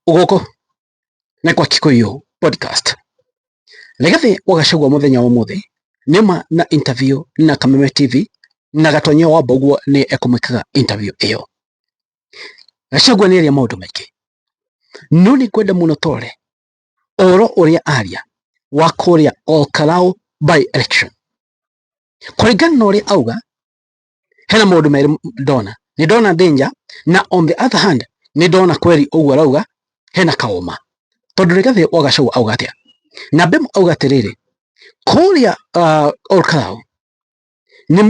ugoko na kwa Kikuyu podcast. Legathi wa Gachagua muthenya wa muthi nima na interview na Kameme TV na gatonyo wa Boguo ni ekumikaga interview iyo. Gachagua ni aria maundu maingi. No ni kwenda muno tore oro uria aria wa kuria Olkalou by election. Kuringana na uria auga hena maundu meri ndona. Ni ndona danger na on the other hand ni ndona kweri uguo arauga hena kauma. Tondu Legathi wa Gachagua auga atia. Na bem auga atiriri kuria Olkalou ni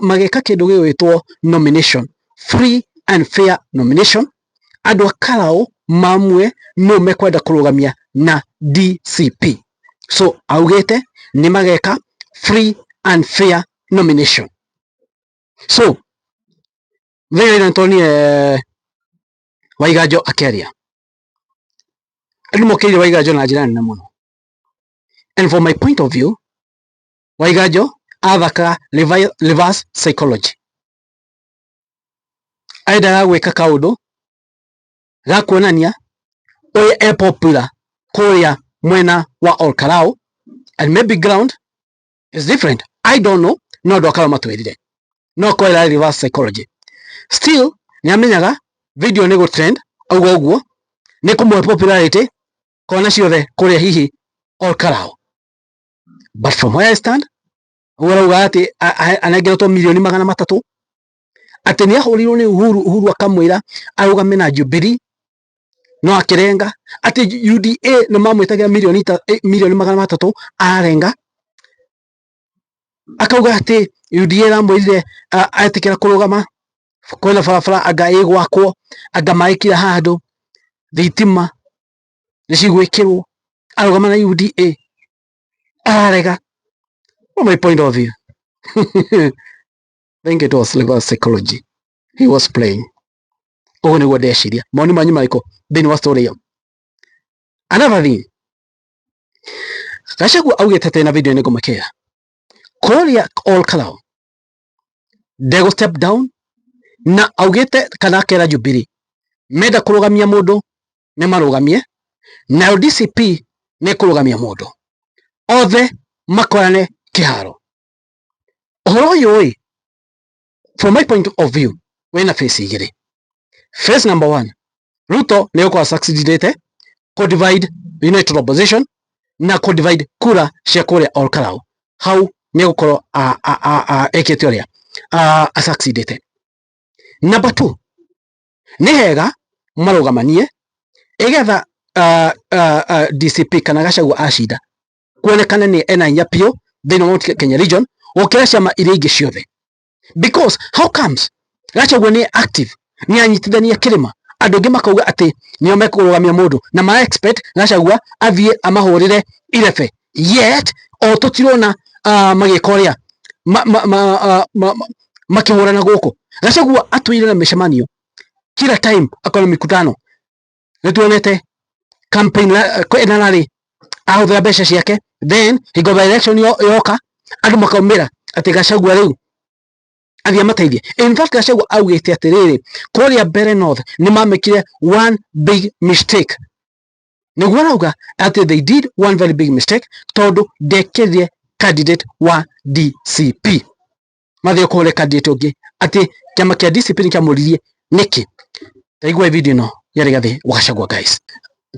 mageka kindu gigwitwo nomination, free and fair nomination. Andu Kalou mamwe no mekwenda kurugamia na DCP. So augete ni mageka free and fair nomination. So vile Antoni Waiganjo Akera andu mokiri Waiganjo na jirani na muno. And from my point of view, Waiganjo athaka reverse psychology. Aida gwika kaundu ga kuonania oya e popular kuria mwena wa Olkalou, and maybe ground is different. I don't know. No ndokala matwirire. No koira reverse psychology. Still ni amenyaga video ni go trend augo uguo ni kumwe popularity kona ciothe kuria hihi Olkalou. But from where I stand, urauga ati anageretwo milioni 300 ati ni ahurirwo ni Uhuru akamwira arugame na Jubilee no akirenga ati UDA no mamwitagira milioni 300 arenga akauga ati UDA ramwirire atikira kurugama kwena farafara agaigwakwo agamaikira handu thitima nicigwikirwo arugama na UDA arega. From my point of view, I think it was reverse psychology he was playing. Oh, ni wade shiria moni manyu maiko thini wa story yo. Another thing, Gachagua augete tena video ni kumakea kuria Olkalou they go step down na augete kana Akera Jubilee meda kurugamia mundu ni marugamie na DCP ni kurugamia mundu othe makorane kiharo. Ohoro yoi, from my point of view, wena face igiri. Face number 1, Ruto ni kwa succeedete ko divide united opposition na ko divide kura cia kuria Olkalou. How ni gukoro eketioria succeedete. Number 2, ni hega marugamanie egetha DCP kana Gachagua ashida kuonekana ni ena nyapio thini wa Kenya region okira ciama iria ingi ciothe. Because how comes Gachagua ni active ni anyitithania kirima andu ingi makauga ati nio mekurugamia mundu na ma expect Gachagua athie amahurire irebe, yet o tutirona magikoria makihurana guku. Gachagua atwire na mishemanio kila time akona mikutano nituonete campaign kwena nari ahuthira mbeca ciake, then he got by election yoka andu makaumira ati Gachagua riu athia mateithie. In fact Gachagua augite atiriri kuria Mbere North ni mamekire one big mistake. Niguo arauga ati they did one very big mistake tondu ndekirie candidate wa DCP mathio kule candidate ungi ati kiama kia DCP ni kiamuririe niki. Taigua video no ya Legathi wa Gachagua guys.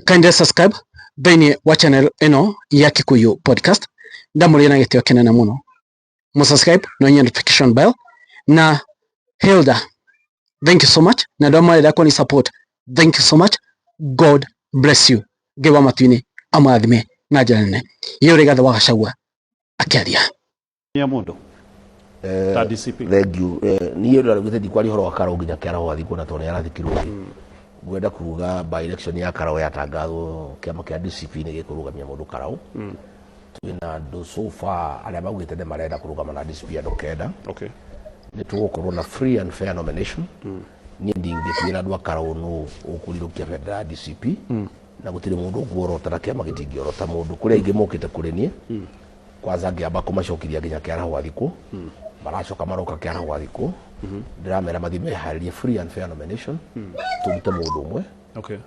Kindly subscribe thini wa channel ino ya Kikuyu podcast. Ndamuri na gitio kinene muno. Subscribe no notification bell na Hilda. Thank you so much. Na ndamuri da kwa ni support. Thank you so much. God bless you. Gewa matwini amathime na janene. Yo Legathi wa Gachagua Akera. Ya mundu. Ta DCP. Thank you. Ni yero rugite dikwari horo wakara nginya kera wathiko na tone yarathikirwo. Gwenda kuruga by election ya Kalou yatangathwo kiama kia DCP ni gikurugamia mundu Kalou. Twina ndo so far aria bagwite ne marenda kurugama na DCP andu kenda. Okay. Ni tugukorwo na free and fair nomination. Ni ndingithira andu Kalou no ukurirukia federal DCP. Na gutire mundu ngorota kiama gitingiorota mundu kuria ingi mokite kuri nie. Kwanza ngiamba kumacokiria nginya kera wathiko. Baracoka maroka kera wathiko. Ndiramera mathime haririe free and fair nomination. Tumute mundu umwe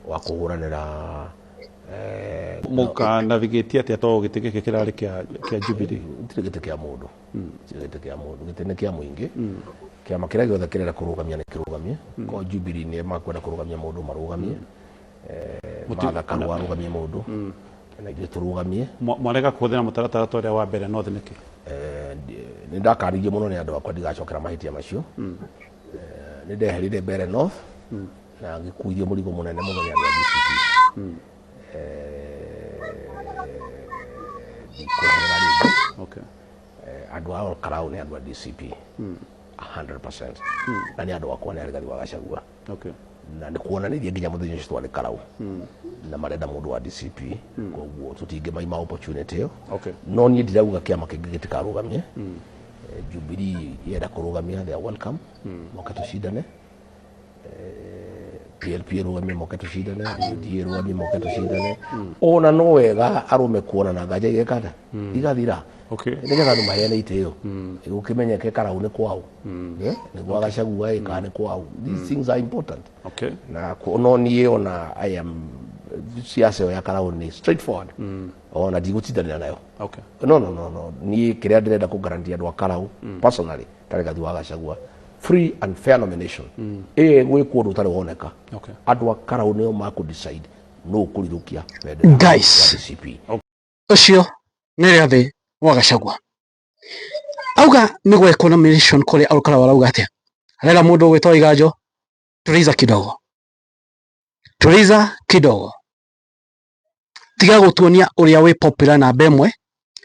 wa kuhuranira muka navigate atia to gitike kirari kia Jubilee gitike kia mundu gitene kia muingi kia makira giothe kirera kurugamia ni kirugamia ko Jubilee ni makwenda kurugamia mundu marugamie mutaka kana warugamia mundu na gire turugamie mwarega kuthira mutaratara toria wa mbere no theneke ni ndakarigie muno ni andu akwa ndigacokera mahitia macio ni ndeherire mbere north na ngikuithie murigo munene muno ni andu a DCP andu a Olkalou ni andu a DCP 100% na ni andu akwa ni arigari wa Gachagua na ni kuonanirie nginya muthenya ucio twari Olkalou na marenda mundu wa DCP koguo tutinge maima opportunity yo no ni ndirauga kiama kingi gitikarugamie Jubilee yenda kurugamia they are welcome moka tushidane PLP rugamia moka tushidane UDA rugamia moka tushidane ona no wega arume kuona na ngaja igekada igathira nigetha andu maheane itio gukimenyeke Olkalou ni kwao ni gwa Gachagua ikane kwao. These things are important na no nie ona I am siasa ya Olkalou ni straightforward ona digutidana nayo no ni kiria ndirenda ku guarantee andu a Olkalou personally tareka thwa Gachagua free and fair nomination gwe kundu tari woneka andu a Olkalou nio maku decide no kurirukia guys ucio ni riathi wa Gachagua auga ni gweko nomination kuri Olkalou arauga atia arera mundu gwitwa Waiganjo tuliza kidogo tiga gutuonia uria we popular na bemwe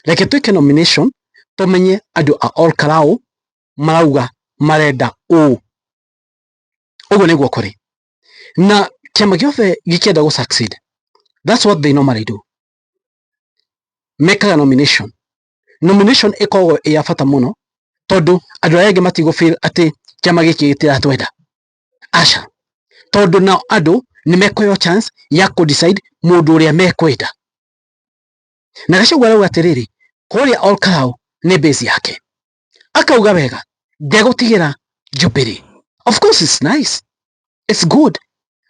reke twike nomination tumenye andu a Olkalou marauga marenda uguo niguo kuri na kiama giothe gikienda gu succeed. That's what they normally do, make a nomination ikogo ya fata muno tondu andu aenge matigo feel ati kiama giki gitiratwenda asha tondu na andu ni mekoyo chance ya ku decide mundu uria mekwenda na Gachagua arauga atiriri kuria Olkalou ni base yake akauga wega ndegutigira Jubilee. Of course it's nice, it's good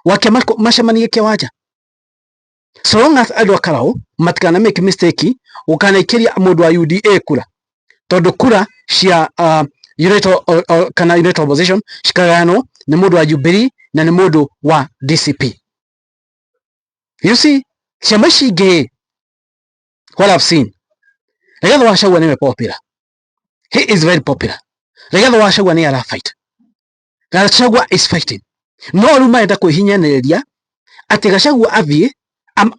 wake macemanie kiwanja so long as andu a Olkalou matikana make mistake ukanakiria mundu wa UDA kura tondu kura cia United Opposition shikagano ni mundu wa Jubilee na ni mundu wa DCP. You see, ciama cingi what I've seen, Rigathi wa Gachagua ni popular, he is very popular. Rigathi wa Gachagua ni ara fight, Gachagua is fighting no ruma enda kwihinyaniria ati Gachagua athie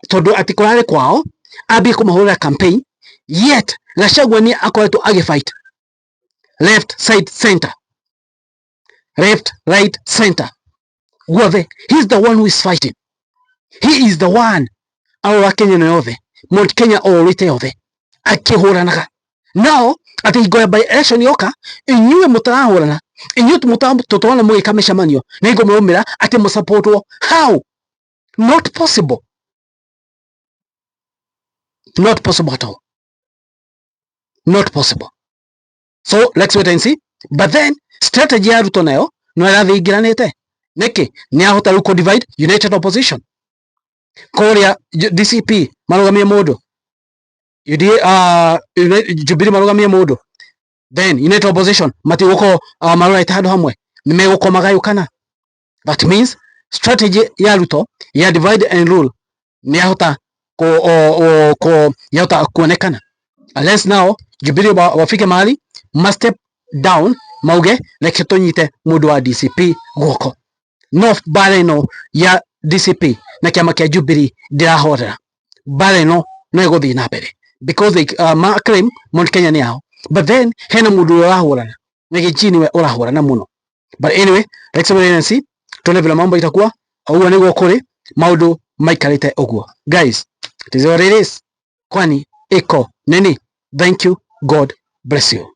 tondu ati kurare kwao abi kumahurira campaign yet Gachagua ni akoretwo agifight left side center left right center guothe. He's the one who is fighting, he is the one aura Kenya no yothe Mount Kenya orite yothe akihuranaga now ati igoya by election yoka inyuwe mutarahurana inyuwe tutwana mwika mishamanio na igo mwumira ati musupportwo. How? Not possible at all, not possible. So let's wait and see. But then strategy ya Ruto nayo no irathi ingiranite niki ni ahota ruko divide United Opposition kuria DCP marugamie mundu UDA Jubilee marugamie mundu then United Opposition mati guko marura handu hamwe ni meguko magayukana. That means strategy ya Ruto ya divide and rule ni ahota yauta kuonekana unless now Jubilee wafike mahali must step down mauge leke tonyite mundu wa DCP guoko no bare no ya DCP na kiama kia Jubilee dirahorera bare no iguthi na mbere because they claim Mount Kenya ni yao but then hena mundu urahorana nige chini we urahorana muno. But anyway let's wait and see tone vile mambo itakuwa au niguo kuri maundu maikarite uguo. Guys, it is what it is. Kwani iko nini? Thank you, God bless you.